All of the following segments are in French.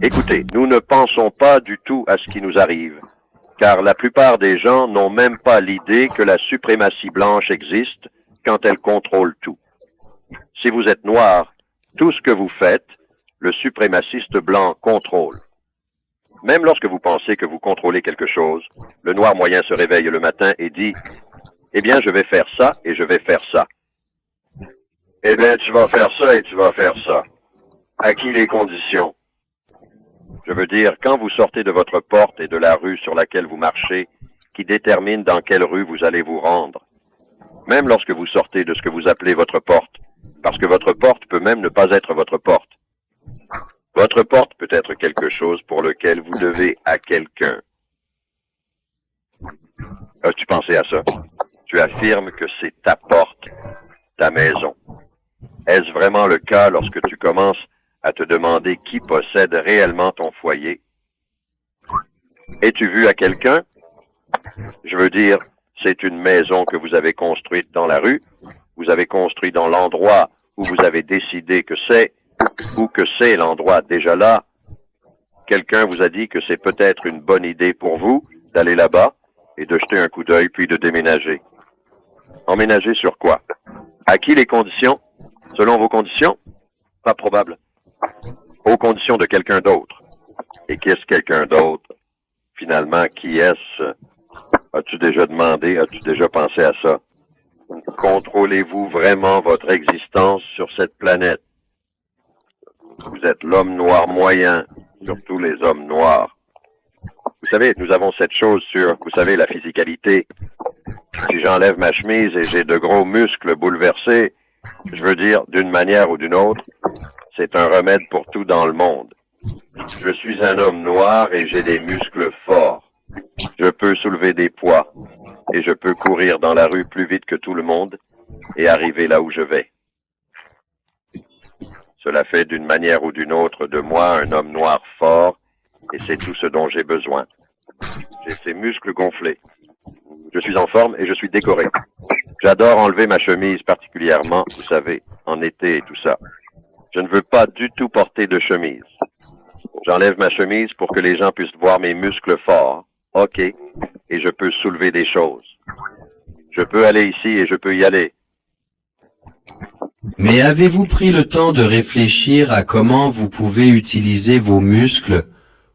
Écoutez, nous ne pensons pas du tout à ce qui nous arrive, car la plupart des gens n'ont même pas l'idée que la suprématie blanche existe quand elle contrôle tout. Si vous êtes noir, tout ce que vous faites, le suprémaciste blanc contrôle. Même lorsque vous pensez que vous contrôlez quelque chose, le noir moyen se réveille le matin et dit « Eh bien, je vais faire ça et je vais faire ça. » Eh bien, tu vas faire ça et tu vas faire ça. À qui les conditions? Je veux dire, quand vous sortez de votre porte et de la rue sur laquelle vous marchez, qui détermine dans quelle rue vous allez vous rendre. Même lorsque vous sortez de ce que vous appelez votre porte, parce que votre porte peut même ne pas être votre porte. Votre porte peut être quelque chose pour lequel vous devez à quelqu'un. As-tu pensé à ça? Tu affirmes que c'est ta porte, ta maison. Est-ce vraiment le cas lorsque tu commences à te demander qui possède réellement ton foyer? Es-tu vu à quelqu'un? Je veux dire, c'est une maison que vous avez construite dans la rue, vous avez construit dans l'endroit où vous avez décidé que c'est, ou que c'est l'endroit déjà là. Quelqu'un vous a dit que c'est peut-être une bonne idée pour vous d'aller là-bas et de jeter un coup d'œil puis de déménager. Emménager sur quoi? À qui les conditions? Selon vos conditions? Pas probable. Aux conditions de quelqu'un d'autre. Et qu'est-ce quelqu'un d'autre? Finalement, qui est-ce? As-tu déjà demandé, as-tu déjà pensé à ça? Contrôlez-vous vraiment votre existence sur cette planète? Vous êtes l'homme noir moyen, surtout les hommes noirs. Vous savez, nous avons cette chose sur, vous savez, la physicalité. Si j'enlève ma chemise et j'ai de gros muscles bouleversés, je veux dire, d'une manière ou d'une autre, c'est un remède pour tout dans le monde. Je suis un homme noir et j'ai des muscles forts. Je peux soulever des poids et je peux courir dans la rue plus vite que tout le monde et arriver là où je vais. Cela fait d'une manière ou d'une autre de moi un homme noir fort et c'est tout ce dont j'ai besoin. J'ai ces muscles gonflés. Je suis en forme et je suis décoré. J'adore enlever ma chemise particulièrement, vous savez, en été et tout ça. Je ne veux pas du tout porter de chemise. J'enlève ma chemise pour que les gens puissent voir mes muscles forts. OK. Et je peux soulever des choses. Je peux aller ici et je peux y aller. Mais avez-vous pris le temps de réfléchir à comment vous pouvez utiliser vos muscles,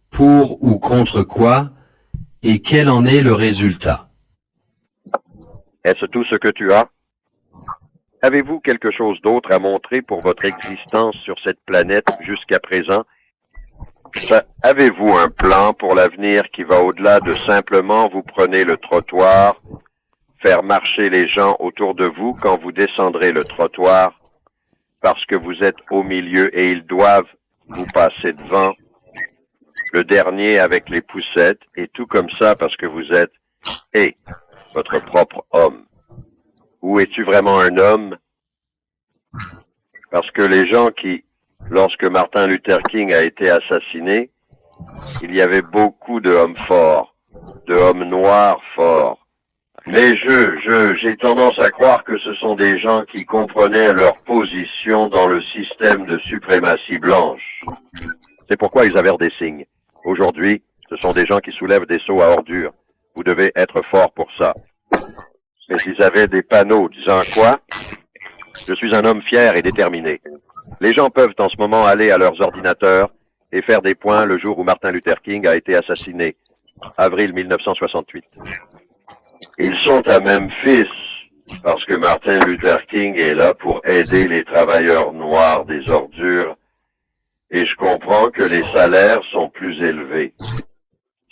pour ou contre quoi, et quel en est le résultat? Est-ce tout ce que tu as? Avez-vous quelque chose d'autre à montrer pour votre existence sur cette planète jusqu'à présent? Avez-vous un plan pour l'avenir qui va au-delà de simplement vous prenez le trottoir, faire marcher les gens autour de vous quand vous descendrez le trottoir, parce que vous êtes au milieu et ils doivent vous passer devant, le dernier avec les poussettes, et tout comme ça parce que vous êtes, votre propre homme. Ou es-tu vraiment un homme? Parce que les gens qui, lorsque Martin Luther King a été assassiné, il y avait beaucoup de hommes forts, de hommes noirs forts. Mais j'ai tendance à croire que ce sont des gens qui comprenaient leur position dans le système de suprématie blanche. C'est pourquoi ils avaient des signes. Aujourd'hui, ce sont des gens qui soulèvent des seaux à ordures. Vous devez être fort pour ça. Mais s'ils avaient des panneaux disant quoi? Je suis un homme fier et déterminé. Les gens peuvent en ce moment aller à leurs ordinateurs et faire des points le jour où Martin Luther King a été assassiné, avril 1968. Ils sont à Memphis, parce que Martin Luther King est là pour aider les travailleurs noirs des ordures, et je comprends que les salaires sont plus élevés.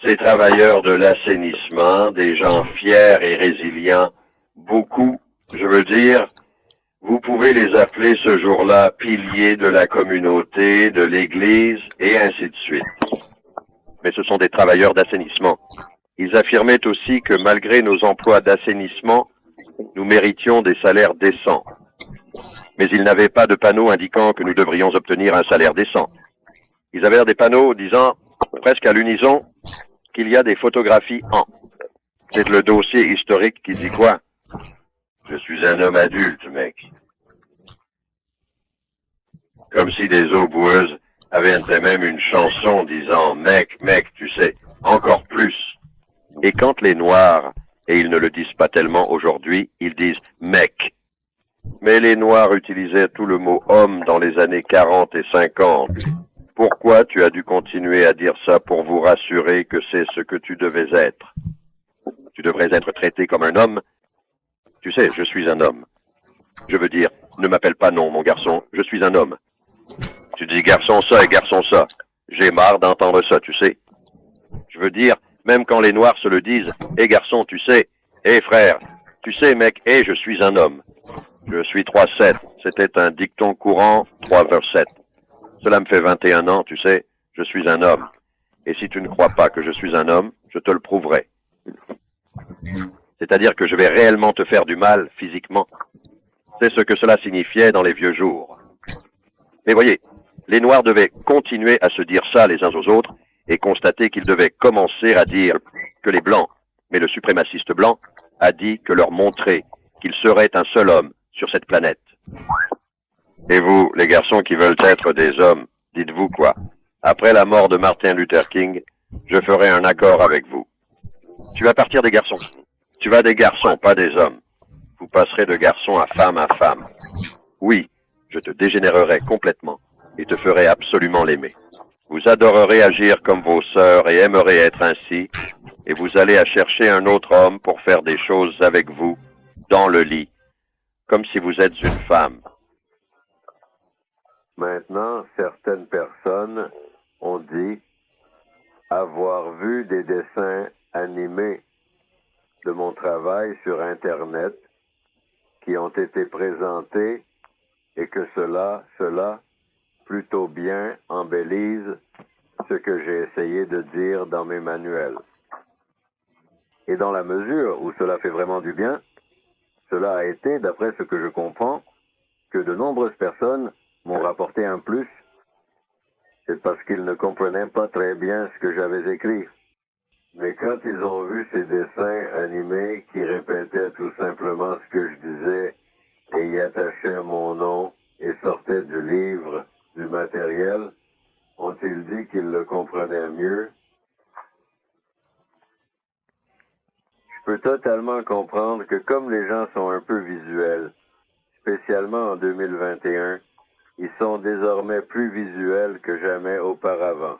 Ces travailleurs de l'assainissement, des gens fiers et résilients, beaucoup, je veux dire, vous pouvez les appeler ce jour-là piliers de la communauté, de l'Église, et ainsi de suite. Mais ce sont des travailleurs d'assainissement. Ils affirmaient aussi que malgré nos emplois d'assainissement, nous méritions des salaires décents. Mais ils n'avaient pas de panneaux indiquant que nous devrions obtenir un salaire décent. Ils avaient des panneaux disant, presque à l'unisson, qu'il y a des photographies en. C'est le dossier historique qui dit quoi? Je suis un homme adulte, mec. Comme si des eaux boueuses Avait même une chanson disant « Mec, mec, tu sais, encore plus ». Et quand les Noirs, et ils ne le disent pas tellement aujourd'hui, ils disent « mec ». Mais les Noirs utilisaient tout le mot « homme » dans les années 40 et 50. Pourquoi tu as dû continuer à dire ça pour vous rassurer que c'est ce que tu devais être? Tu devrais être traité comme un homme. Tu sais, je suis un homme. Je veux dire, ne m'appelle pas non, mon garçon, je suis un homme. Tu dis garçon ça et garçon ça. J'ai marre d'entendre ça, tu sais. Je veux dire, même quand les Noirs se le disent, hé garçon, tu sais, hé frère, tu sais mec, hé je suis un homme. Je suis 3-7, c'était un dicton courant, 3 vers 7. Cela me fait 21 ans, tu sais, je suis un homme. Et si tu ne crois pas que je suis un homme, je te le prouverai. C'est-à-dire que je vais réellement te faire du mal, physiquement. C'est ce que cela signifiait dans les vieux jours. Mais voyez, les Noirs devaient continuer à se dire ça les uns aux autres et constater qu'ils devaient commencer à dire que les Blancs, mais le suprémaciste blanc, a dit que leur montrer qu'il serait un seul homme sur cette planète. Et vous, les garçons qui veulent être des hommes, dites-vous quoi? Après la mort de Martin Luther King, je ferai un accord avec vous. Tu vas partir des garçons. Tu vas des garçons, pas des hommes. Vous passerez de garçon à femme à femme. Oui, je te dégénérerai complètement et te ferai absolument l'aimer. Vous adorerez agir comme vos sœurs et aimerez être ainsi, et vous allez à chercher un autre homme pour faire des choses avec vous, dans le lit, comme si vous êtes une femme. Maintenant, certaines personnes ont dit avoir vu des dessins animés de mon travail sur Internet qui ont été présentés et que cela, plutôt bien embellise ce que j'ai essayé de dire dans mes manuels. Et dans la mesure où cela fait vraiment du bien, cela a été, d'après ce que je comprends, que de nombreuses personnes m'ont rapporté un plus. C'est parce qu'ils ne comprenaient pas très bien ce que j'avais écrit. Mais quand ils ont vu ces dessins animés qui répétaient tout simplement ce que je disais et y attachaient mon nom et sortaient du livre, du matériel, ont-ils dit qu'ils le comprenaient mieux? Je peux totalement comprendre que comme les gens sont un peu visuels, spécialement en 2021, ils sont désormais plus visuels que jamais auparavant.